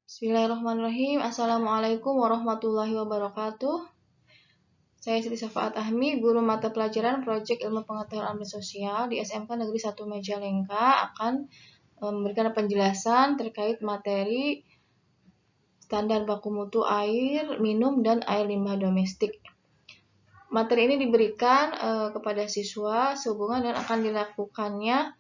Bismillahirrahmanirrahim. Assalamualaikum warahmatullahi wabarakatuh. Saya Siti Syafaat Ahmi, guru mata pelajaran Proyek Ilmu Pengetahuan Alam Sosial di SMK Negeri 1 Majalengka akan memberikan penjelasan terkait materi standar baku mutu air minum dan air limbah domestik. Materi ini diberikan kepada siswa sehubungan dan akan dilakukannya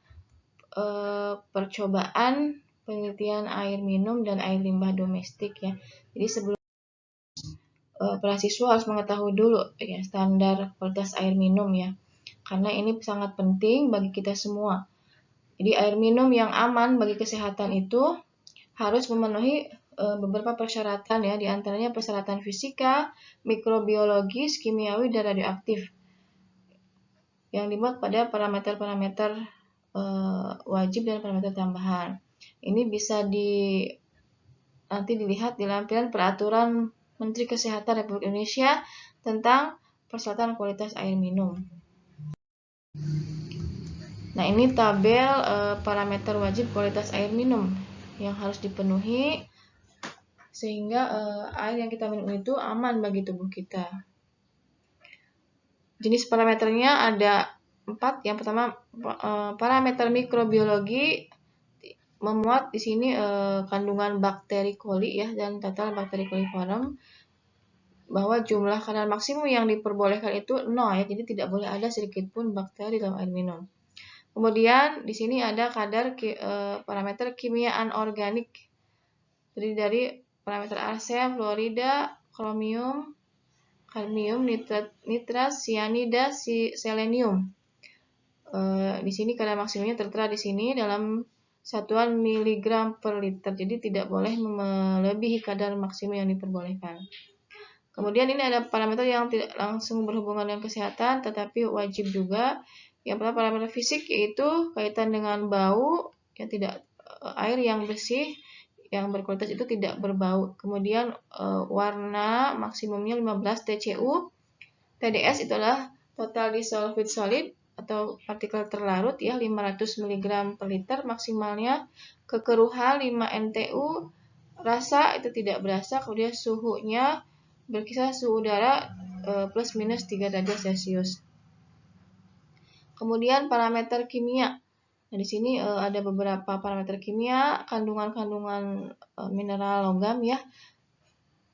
percobaan penelitian air minum dan air limbah domestik ya. Jadi sebelum para siswa harus mengetahui dulu ya standar kualitas air minum ya. Karena ini sangat penting bagi kita semua. Jadi air minum yang aman bagi kesehatan itu harus memenuhi beberapa persyaratan ya, diantaranya persyaratan fisika, mikrobiologis, kimiawi, dan radioaktif yang dimuat pada parameter-parameter wajib dan parameter tambahan. Ini bisa nanti dilihat di lampiran peraturan Menteri Kesehatan Republik Indonesia tentang persyaratan kualitas air minum. Nah, ini tabel parameter wajib kualitas air minum yang harus dipenuhi sehingga air yang kita minum itu aman bagi tubuh kita. Jenis parameternya ada 4. Yang pertama parameter mikrobiologi memuat di sini kandungan bakteri coli ya dan total bakteri coliform, bahwa jumlah kadar maksimum yang diperbolehkan itu 0 ya, jadi tidak boleh ada sedikit pun bakteri dalam air minum. Kemudian di sini ada kadar parameter kimia anorganik, terdiri dari parameter arsen, fluorida, kromium, kadmium, nitrat, sianida, selenium. Di sini kadar maksimumnya tertera di sini dalam satuan miligram per liter, jadi tidak boleh melebihi kadar maksimum yang diperbolehkan. Kemudian ini ada parameter yang tidak langsung berhubungan dengan kesehatan tetapi wajib juga. Yang pertama parameter fisik, yaitu kaitan dengan bau, yang tidak air yang bersih yang berkualitas itu tidak berbau. Kemudian warna maksimumnya 15 TCU. TDS itu adalah total dissolved solid atau partikel terlarut ya, 500 mg per liter maksimalnya. Kekeruhan 5 NTU. Rasa itu tidak berasa. Kemudian suhunya berkisar suhu udara plus minus 3 derajat Celcius. Kemudian parameter kimia. Nah, di sini ada beberapa parameter kimia, kandungan-kandungan mineral logam ya.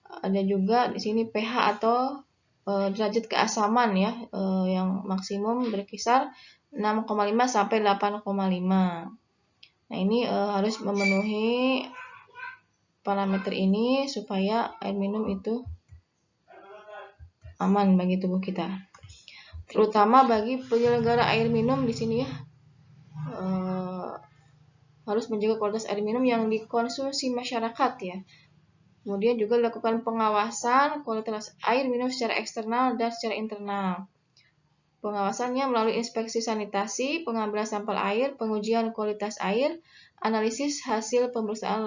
Ada juga di sini pH atau derajat keasaman ya, yang maksimum berkisar 6,5 sampai 8,5. Nah, ini harus memenuhi parameter ini supaya air minum itu aman bagi tubuh kita. Terutama bagi penyelenggara air minum di sini ya, harus menjaga kualitas air minum yang dikonsumsi masyarakat ya. Kemudian juga dilakukan pengawasan kualitas air minum secara eksternal dan secara internal. Pengawasannya melalui inspeksi sanitasi, pengambilan sampel air, pengujian kualitas air, analisis hasil pemeriksaan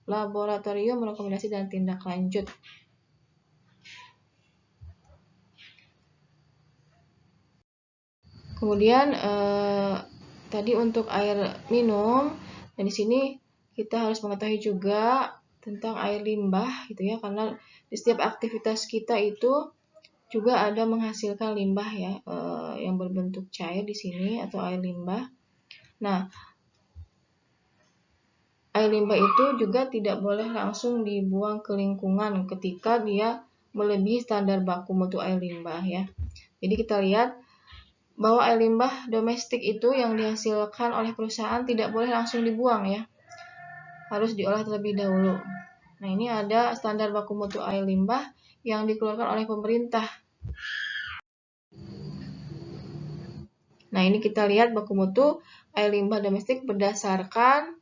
laboratorium, rekomendasi dan tindak lanjut. Kemudian tadi untuk air minum, dan di sini kita harus mengetahui juga tentang air limbah gitu ya, karena di setiap aktivitas kita itu juga ada menghasilkan limbah ya, yang berbentuk cair di sini atau air limbah. Nah, air limbah itu juga tidak boleh langsung dibuang ke lingkungan ketika dia melebihi standar baku mutu air limbah ya. Jadi kita lihat bahwa air limbah domestik itu yang dihasilkan oleh perusahaan tidak boleh langsung dibuang ya, harus diolah terlebih dahulu. Nah, ini ada standar baku mutu air limbah yang dikeluarkan oleh pemerintah. Nah, ini kita lihat baku mutu air limbah domestik berdasarkan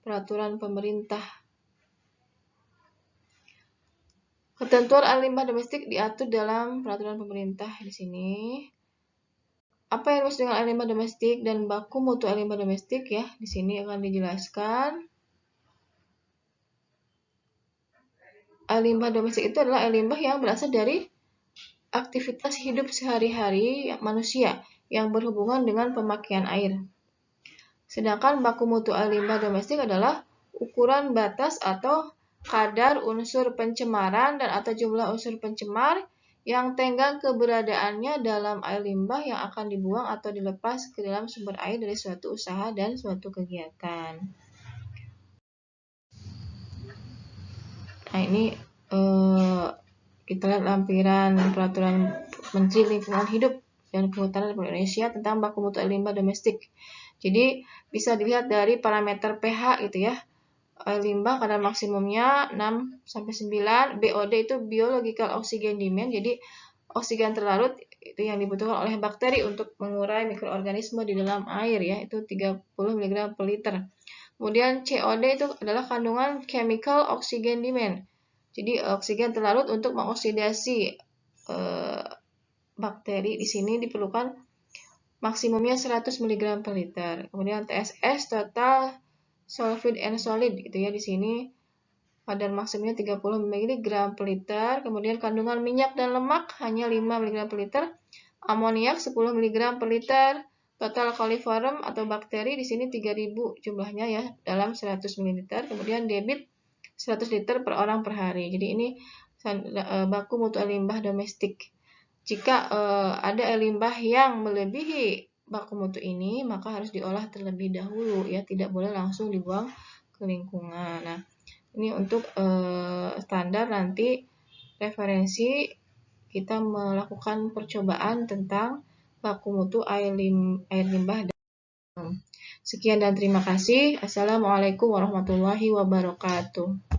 peraturan pemerintah. Ketentuan air limbah domestik diatur dalam peraturan pemerintah di sini. Apa yang dimaksud dengan air limbah domestik dan baku mutu air limbah domestik ya, di sini akan dijelaskan. Air limbah domestik itu adalah air limbah yang berasal dari aktivitas hidup sehari-hari manusia yang berhubungan dengan pemakaian air. Sedangkan baku mutu air limbah domestik adalah ukuran batas atau kadar unsur pencemaran dan atau jumlah unsur pencemar yang tenggang keberadaannya dalam air limbah yang akan dibuang atau dilepas ke dalam sumber air dari suatu usaha dan suatu kegiatan. Nah, ini kita lihat lampiran peraturan Menteri Lingkungan Hidup dan Kehutanan Republik Indonesia tentang baku mutu air limbah domestik. Jadi bisa dilihat dari parameter pH gitu ya. Air limbah kadar maksimumnya 6-9, BOD itu biological oxygen demand, jadi oksigen terlarut itu yang dibutuhkan oleh bakteri untuk mengurai mikroorganisme di dalam air ya, itu 30 mg per liter. Kemudian COD itu adalah kandungan chemical oxygen demand. Jadi oksigen terlarut untuk mengoksidasi bakteri di sini diperlukan maksimumnya 100 mg per liter. Kemudian TSS total solid and solid gitu ya, di sini kadar maksimumnya 30 mg per liter. Kemudian kandungan minyak dan lemak hanya 5 mg per liter. Amoniak 10 mg per liter. Total coliform atau bakteri di sini 3000 jumlahnya ya dalam 100 ml. Kemudian debit 100 liter per orang per hari. Jadi ini baku mutu air limbah domestik. Jika ada air limbah yang melebihi baku mutu ini, maka harus diolah terlebih dahulu ya, tidak boleh langsung dibuang ke lingkungan. Nah, ini untuk standar nanti referensi kita melakukan percobaan tentang baku mutu air limbah. Sekian dan terima kasih. Assalamualaikum warahmatullahi wabarakatuh.